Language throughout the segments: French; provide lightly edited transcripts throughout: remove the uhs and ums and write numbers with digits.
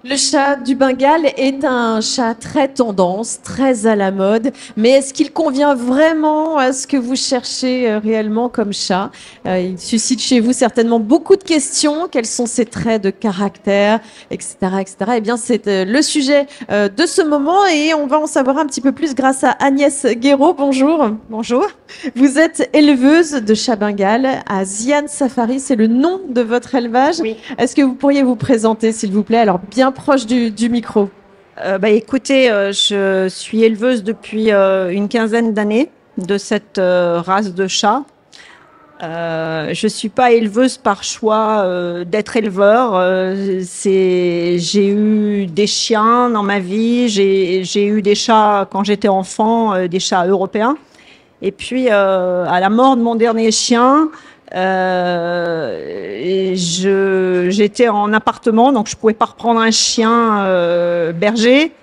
Le chat du Bengale est un chat très tendance, très à la mode, mais est-ce qu'il convient vraiment à ce que vous cherchez réellement comme chat? Il suscite chez vous certainement beaucoup de questions. Quels sont ses traits de caractère, etc., etc. Eh bien, c'est le sujet de ce moment et on va en savoir un petit peu plus grâce à Agnès Guéraud. Bonjour. Bonjour. Vous êtes éleveuse de chat Bengale à Zian Safari, c'est le nom de votre élevage. Oui. Est-ce que vous pourriez vous présenter, s'il vous plaît, alors bien proche du micro? Écoutez, je suis éleveuse depuis une quinzaine d'années de cette race de chat. Je suis pas éleveuse par choix d'être éleveur. J'ai eu des chiens dans ma vie. J'ai eu des chats quand j'étais enfant, des chats européens. Et puis à la mort de mon dernier chien, j'étais en appartement, donc je pouvais pas reprendre un chien berger.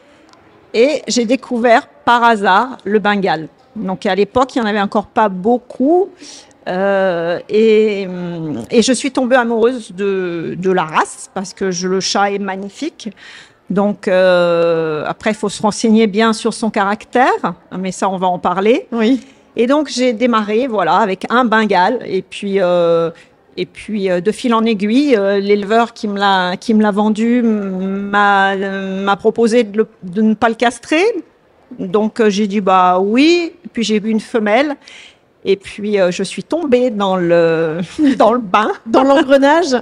Et j'ai découvert par hasard le Bengale. Donc à l'époque, il y en avait encore pas beaucoup. Et je suis tombée amoureuse de la race parce que le chat est magnifique. Donc après, il faut se renseigner bien sur son caractère, mais ça, on va en parler. Oui. Et donc j'ai démarré, voilà, avec un Bengale. Et puis de fil en aiguille, l'éleveur qui me l'a vendu m'a proposé de ne pas le castrer. Donc j'ai dit bah oui. Puis j'ai vu une femelle. Et puis, je suis tombée dans le bain. Dans l'engrenage.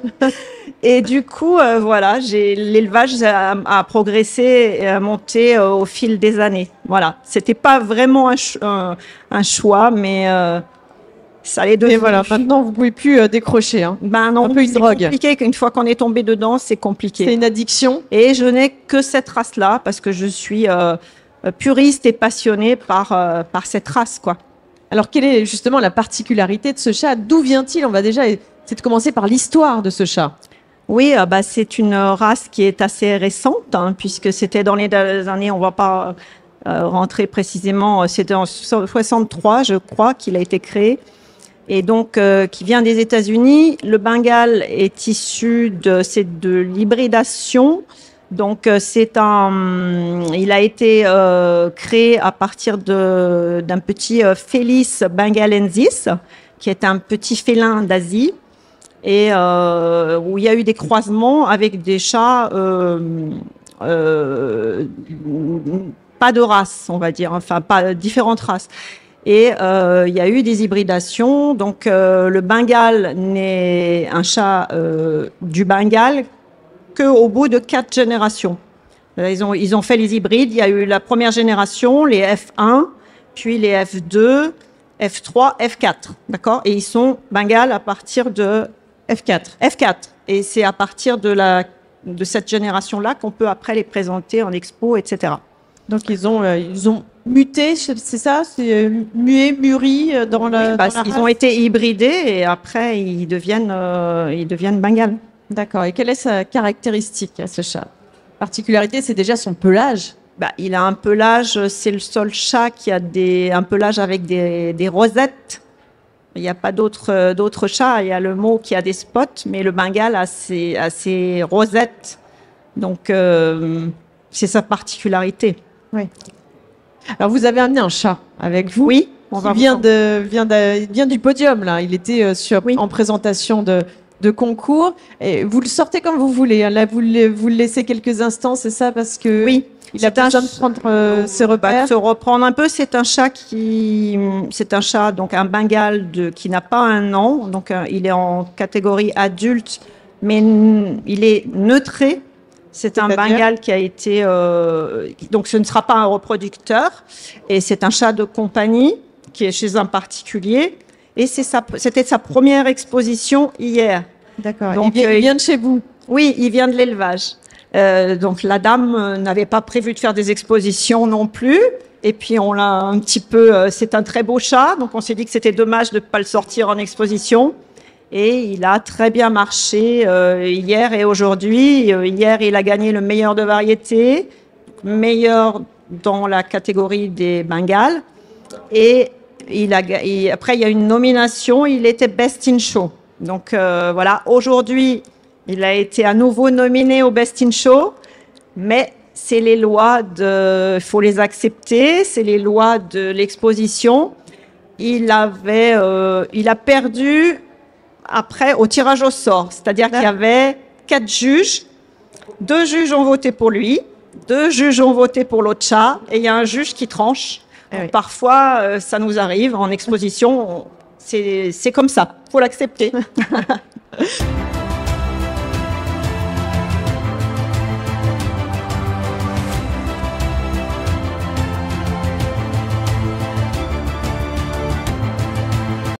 Et du coup, voilà, l'élevage a progressé et a monté au fil des années. Voilà. C'était pas vraiment un choix, mais ça allait devenir. Et voilà, maintenant, vous pouvez plus décrocher, hein. Ben non, un peu une drogue. C'est compliqué. Qu'une fois qu'on est tombé dedans, c'est compliqué. C'est une addiction. Et je n'ai que cette race-là parce que je suis puriste et passionnée par cette race, quoi. Alors, quelle est justement la particularité de ce chat? D'où vient-il? On va déjà essayer de commencer par l'histoire de ce chat. Oui, c'est une race qui est assez récente, hein, puisque c'était dans les années, on va pas rentrer précisément, c'était en 63, je crois, qu'il a été créé, et donc qui vient des États-Unis. Le Bengale est issu de l'hybridation. Donc il a été créé à partir d'un petit Felis bengalensis, qui est un petit félin d'Asie, et où il y a eu des croisements avec des chats pas de race, on va dire, enfin pas différentes races. Et il y a eu des hybridations. Donc le Bengale n'est un chat du Bengale qu'au bout de 4 générations. Ils ont fait les hybrides. Il y a eu la première génération, les F1, puis les F2, F3, F4. D'accord? Et ils sont Bengale à partir de F4. F4. Et c'est à partir de cette génération-là qu'on peut après les présenter en expo, etc. Donc ils ont muté, c'est ça? C'est mué, mûri dans la. Oui, ils ont été hybridés et après ils deviennent Bengale. D'accord. Et quelle est sa caractéristique à ce chat? Particularité, c'est déjà son pelage. Il a un pelage, c'est le seul chat qui a un pelage avec des rosettes. Il n'y a pas d'autres chats. Il y a le mot qui a des spots, mais le Bengale a ses rosettes. Donc, c'est sa particularité. Oui. Alors, vous avez amené un chat avec vous. Oui. Il vient du podium, là. Il était en présentation de concours. Et vous le sortez comme vous voulez. Là, vous le laissez quelques instants, c'est ça? Parce que oui. Il a besoin de prendre ses repères. Se reprendre un peu. C'est un chat donc un Bengale qui n'a pas un an. Donc, il est en catégorie adulte, mais il est neutré. C'est un Bengale qui a été, donc ce ne sera pas un reproducteur. Et c'est un chat de compagnie qui est chez un particulier. Et c'était sa première exposition hier. D'accord. Donc il vient de chez vous? Oui, il vient de l'élevage. Donc la dame n'avait pas prévu de faire des expositions non plus. Et puis on l'a un petit peu. C'est un très beau chat, donc on s'est dit que c'était dommage de ne pas le sortir en exposition. Et il a très bien marché hier et aujourd'hui. Hier, il a gagné le meilleur de variété, meilleur dans la catégorie des Bengales. Et après, il y a une nomination. Il était Best in Show. Donc voilà, aujourd'hui, il a été à nouveau nominé au Best in Show. mais c'est les lois il faut les accepter, c'est les lois de l'exposition. Il a perdu après au tirage au sort, c'est-à-dire qu'il y avait 4 juges, 2 juges ont voté pour lui, 2 juges ont voté pour l'autre chat, et il y a un juge qui tranche. Oui. Parfois, ça nous arrive en exposition, c'est comme ça, faut l'accepter.